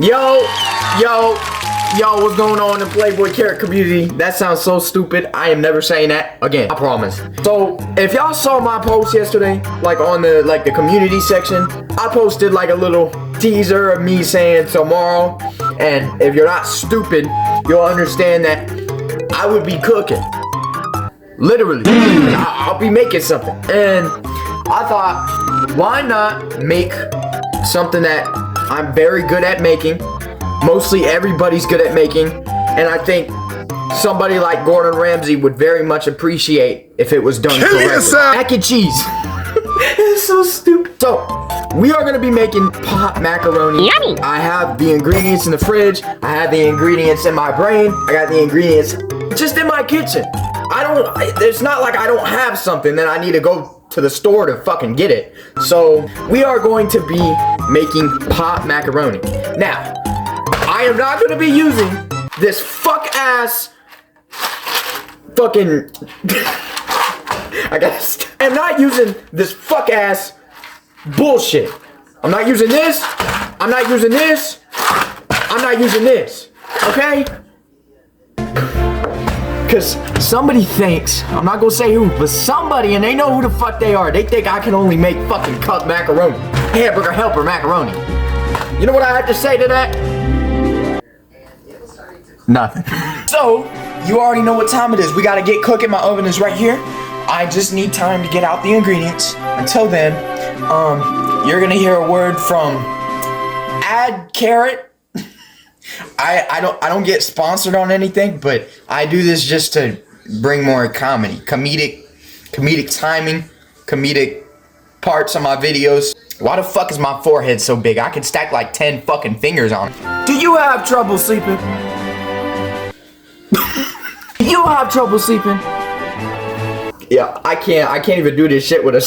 Yo, what's going on in the Playboy Carrot community? That sounds so stupid. I am never saying that again, I promise. So, if y'all saw my post yesterday, like on the community section, I posted like a little teaser of me saying tomorrow, and if you're not stupid, you'll understand that I would be cooking. Literally, I'll be making something. And I thought, why not make something that I'm very good at making, mostly everybody's good at making, and I think somebody like Gordon Ramsay would very much appreciate if it was done correctly. Mac and cheese. It's so stupid. So, we are gonna be making pot macaroni. Yummy. I have the ingredients in the fridge, I have the ingredients in my brain, I got the ingredients just in my kitchen. It's not like I don't have something that I need to go to the store to fucking get it. So, we are going to be making pot macaroni. Now, I am not going to be using this fuck-ass fucking... I'm not using this fuck-ass bullshit. I'm not using this. I'm not using this. I'm not using this. Okay? Because somebody thinks, I'm not gonna say who, but somebody, and they know who the fuck they are, they think I can only make fucking cup macaroni. Hamburger helper macaroni. You know what I have to say to that? Nothing. So, you already know what time it is. We gotta get cooking. My oven is right here. I just need time to get out the ingredients. Until then, you're gonna hear a word from Add Carrot. I don't get sponsored on anything, but I do this just to bring more comedic timing, comedic parts of my videos. Why the fuck is my forehead so big? I can stack like 10 fucking fingers on it. Do you have trouble sleeping? You have trouble sleeping? Yeah, I can't even do this shit with a...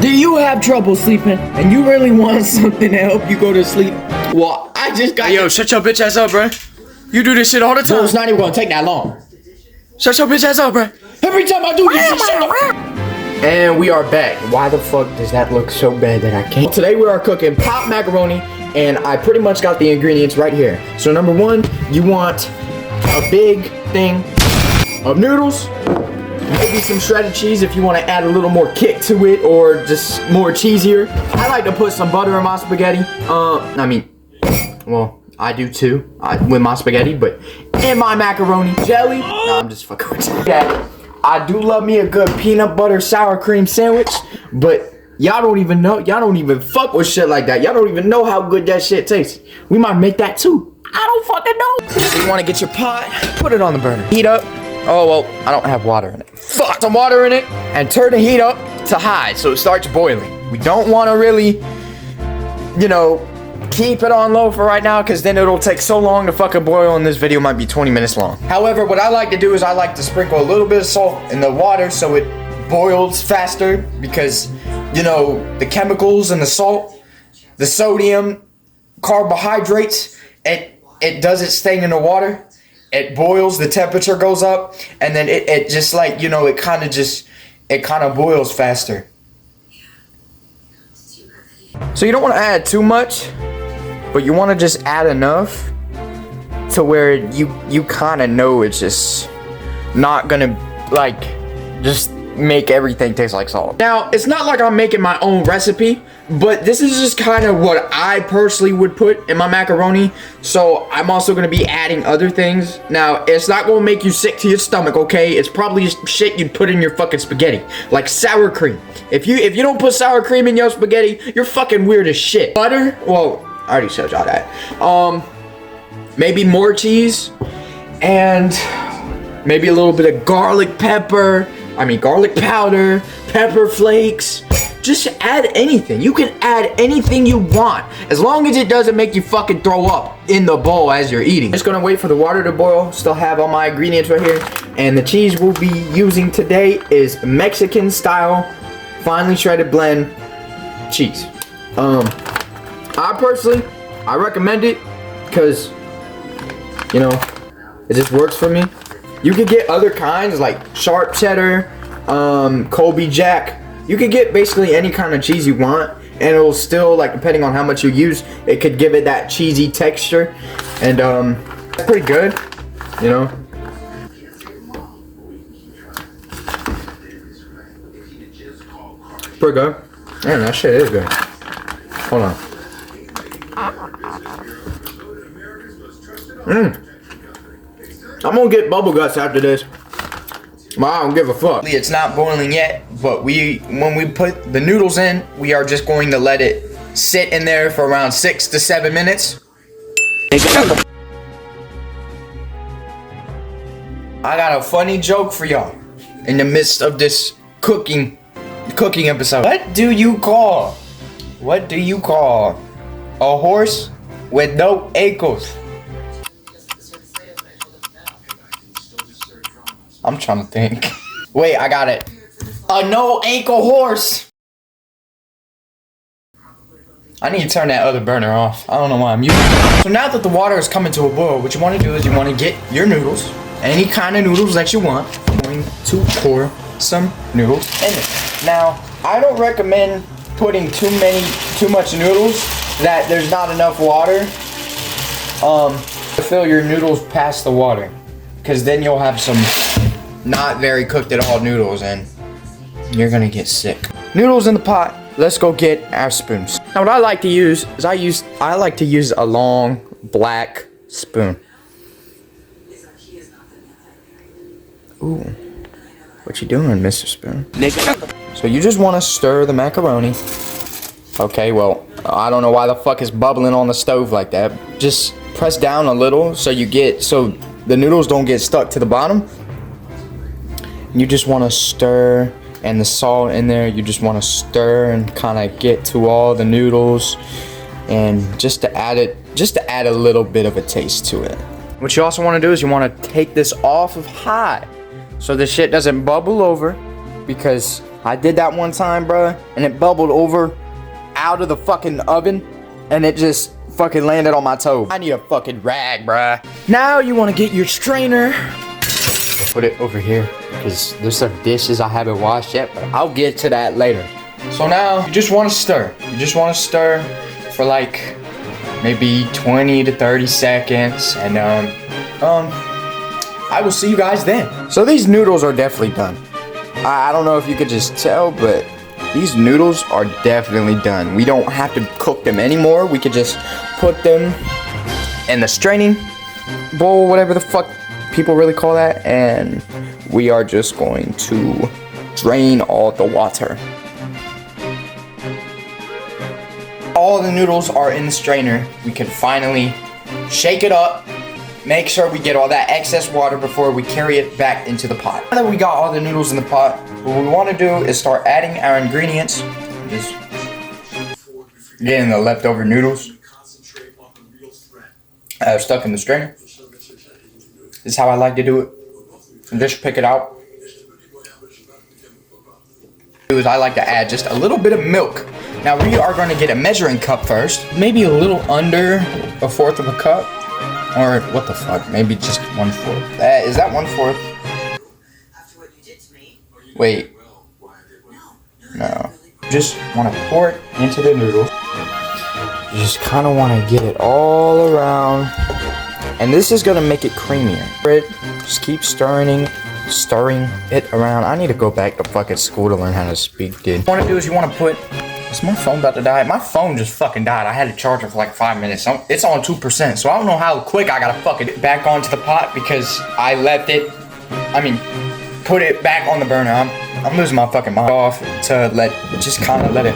Do you have trouble sleeping and you really want something to help you go to sleep? Well, I just got... Yo, shut your bitch ass up, bruh. You do this shit all the time. No, it's not even gonna take that long. Shut your bitch ass up, bruh. Every time I do this, shut up. And we are back. Why the fuck does that look so bad that I can't? Today we are cooking pot macaroni, and I pretty much got the ingredients right here. So number one, you want a big thing of noodles. Maybe some shredded cheese if you want to add a little more kick to it, or just more cheesier. I like to put some butter in my spaghetti. Well, I do too, with my spaghetti, but in my macaroni. Jelly. No, I'm just fucking with you. Yeah, I do love me a good peanut butter sour cream sandwich, but y'all don't even know. Y'all don't even fuck with shit like that. Y'all don't even know how good that shit tastes. We might make that too. I don't fucking know. So you want to get your pot, put it on the burner. Heat up. Oh, well, I don't have water in it. Fuck, some water in it, and turn the heat up to high so it starts boiling. We don't want to really, you know, keep it on low for right now, because then it'll take so long to fucking boil, and this video might be 20 minutes long. However, what I like to do is I like to sprinkle a little bit of salt in the water so it boils faster, because, you know, the chemicals and the salt, the sodium, carbohydrates, it does its thing in the water. It boils, the temperature goes up, and then it just like, you know, it kind of boils faster. So you don't want to add too much, but you want to just add enough to where you kind of know it's just not gonna like just make everything taste like salt. Now, it's not like I'm making my own recipe, but this is just kind of what I personally would put in my macaroni. So I'm also going to be adding other things. Now, it's not going to make you sick to your stomach, okay? It's probably just shit you'd put in your fucking spaghetti, like sour cream. If you don't put sour cream in your spaghetti, you're fucking weird as shit. Butter, well, I already showed y'all that. Maybe more cheese, and maybe a little bit of garlic powder, pepper flakes. Just add anything. You can add anything you want, as long as it doesn't make you fucking throw up in the bowl as you're eating. Just gonna wait for the water to boil. Still have all my ingredients right here. And the cheese we'll be using today is Mexican style, finely shredded blend cheese. I recommend it because, you know, it just works for me. You could get other kinds like sharp cheddar, Colby Jack. You could get basically any kind of cheese you want, and it'll still, like, depending on how much you use, it could give it that cheesy texture, and it's pretty good, you know. Pretty good. Man, that shit is good. Hold on. I'm gonna get bubble guts after this. Well, I don't give a fuck. It's not boiling yet, but when we put the noodles in, we are just going to let it sit in there for around 6 to 7 minutes. I got a funny joke for y'all in the midst of this cooking episode. What do you call a horse with no ankles? I'm trying to think. Wait, I got it. A no ankle horse. I need to turn that other burner off. I don't know why I'm using it. So now that the water is coming to a boil, what you want to do is you want to get your noodles, any kind of noodles that you want. I'm going to pour some noodles in it. Now, I don't recommend putting too much noodles that there's not enough water to fill your noodles past the water, because then you'll have some not very cooked at all noodles and you're gonna get sick. Noodles in the pot. Let's go get our spoons. Now what I like to use is I like to use a long black spoon. Ooh. What you doing, Mr. Spoon? So you just want to stir the macaroni. Okay, well, I don't know why the fuck it's bubbling on the stove like that. Just press down a little so the noodles don't get stuck to the bottom. You just want to stir, and the salt in there, you just want to stir and kind of get to all the noodles, and just to add a little bit of a taste to it. What you also want to do is you want to take this off of high so the shit doesn't bubble over, because I did that one time, bruh, and it bubbled over out of the fucking oven, and it just fucking landed on my toe. I need a fucking rag, bruh. Now you want to get your strainer. Put it over here, because there's some dishes I haven't washed yet, but I'll get to that later. So now you just want to stir. You just want to stir for like maybe 20 to 30 seconds, and I will see you guys then. So these noodles are definitely done. I don't know if you could just tell, but these noodles are definitely done. We don't have to cook them anymore. We could just put them in the straining bowl, whatever the fuck people really call that, and we are just going to drain all the water. All the noodles are in the strainer. We can finally shake it up, make sure we get all that excess water before we carry it back into the pot. Now that we got all the noodles in the pot, what we want to do is start adding our ingredients. Just getting the leftover noodles stuck in the strainer. This is how I like to do it. And just pick it out. I like to add just a little bit of milk. Now we are going to get a measuring cup first. Maybe a little under 1/4 of a cup. Or what the fuck? Maybe just 1/4. Is that 1/4? Wait. No. Just want to pour it into the noodles. You just kind of want to get it all around. And this is gonna make it creamier. Just keep stirring it around. I need to go back to fucking school to learn how to speak, dude. What you wanna do is you wanna put, is my phone about to die? My phone just fucking died. I had to charge it for like 5 minutes. It's on 2%, so I don't know how quick I gotta fucking it back onto the pot, because I left it, put it back on the burner. I'm losing my fucking mind off to just kind of let it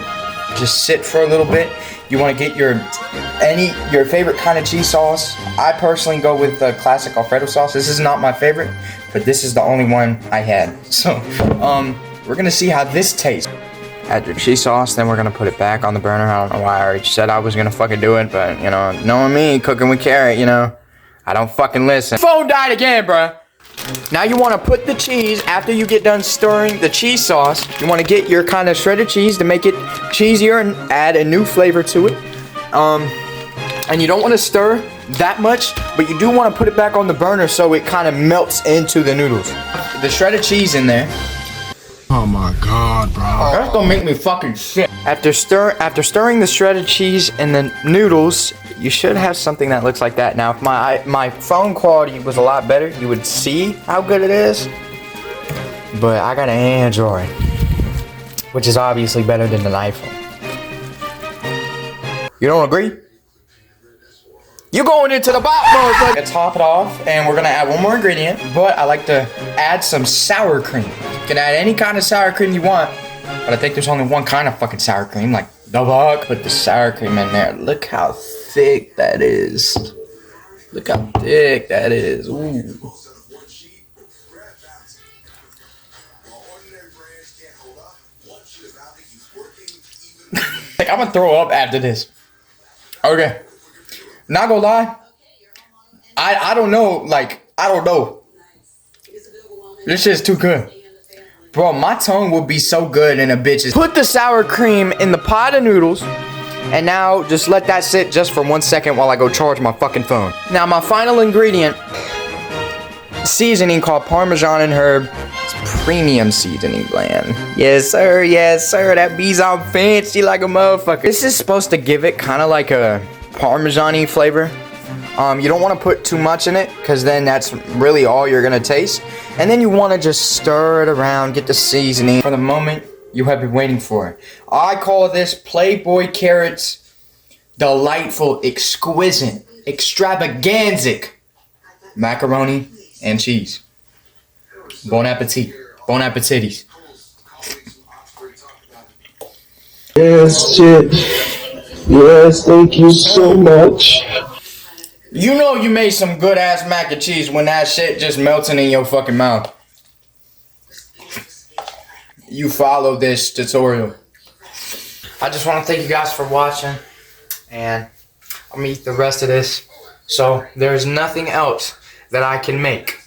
just sit for a little bit. You want to get your favorite kind of cheese sauce. I personally go with the classic Alfredo sauce. This is not my favorite, but this is the only one I had. So, we're gonna see how this tastes. Add your cheese sauce, then we're gonna put it back on the burner. I don't know why I already said I was gonna fucking do it, but you know, knowing me, cooking with carrot, you know, I don't fucking listen. Phone died again, bruh. Now you want to put the cheese, after you get done stirring the cheese sauce, you want to get your kind of shredded cheese to make it cheesier and add a new flavor to it. And you don't want to stir that much, but you do want to put it back on the burner so it kind of melts into the noodles. The shredded cheese in there. Oh my god, bro. That's gonna make me fucking sick. After stirring the shredded cheese and the noodles, you should have something that looks like that. Now, if my phone quality was a lot better, you would see how good it is. But I got an Android, which is obviously better than an iPhone. You don't agree? You going into the bottom, motherfucker. Top it off, and we're gonna add one more ingredient. But I like to add some sour cream. You can add any kind of sour cream you want. But I think there's only one kind of fucking sour cream, like the fuck. Put the sour cream in there. Look how thick that is. Look how thick that is. Ooh. Like, I'm gonna throw up after this. Okay. Not gonna lie. I don't know. Like, I don't know. This shit's too good. Bro, my tongue would be so good in a bitch's. Put the sour cream in the pot of noodles. And now just let that sit just for 1 second while I go charge my fucking phone. Now my final ingredient, seasoning called Parmesan and herb. It's premium seasoning blend. Yes sir, that bee's all fancy like a motherfucker. This is supposed to give it kind of like a Parmesan-y flavor. You don't want to put too much in it because then that's really all you're gonna taste. And then you want to just stir it around, get the seasoning for the moment you have been waiting for. I call this Playboy Carrots delightful, exquisite, extravaganzic macaroni and cheese. Bon appetit. Bon appetitis. Yes, shit. Yes, thank you so much. You know you made some good ass mac and cheese when that shit just melting in your fucking mouth. You follow this tutorial. I just want to thank you guys for watching. And I'm gonna eat the rest of this. So there's nothing else that I can make.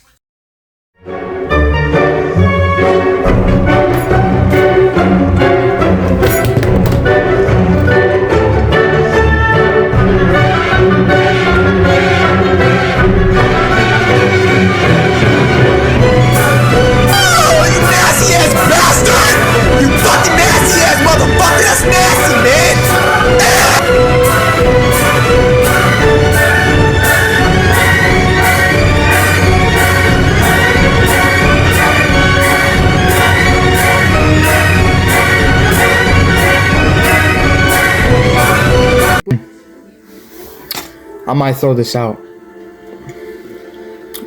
I might throw this out.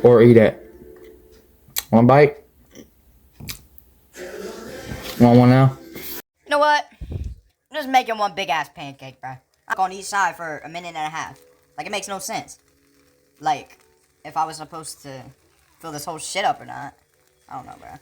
Or eat it. One bite? Want one now? You know what? I'm just making one big ass pancake, bro. I'm on each side for a minute and a half. Like, it makes no sense. Like, if I was supposed to fill this whole shit up or not. I don't know, bro.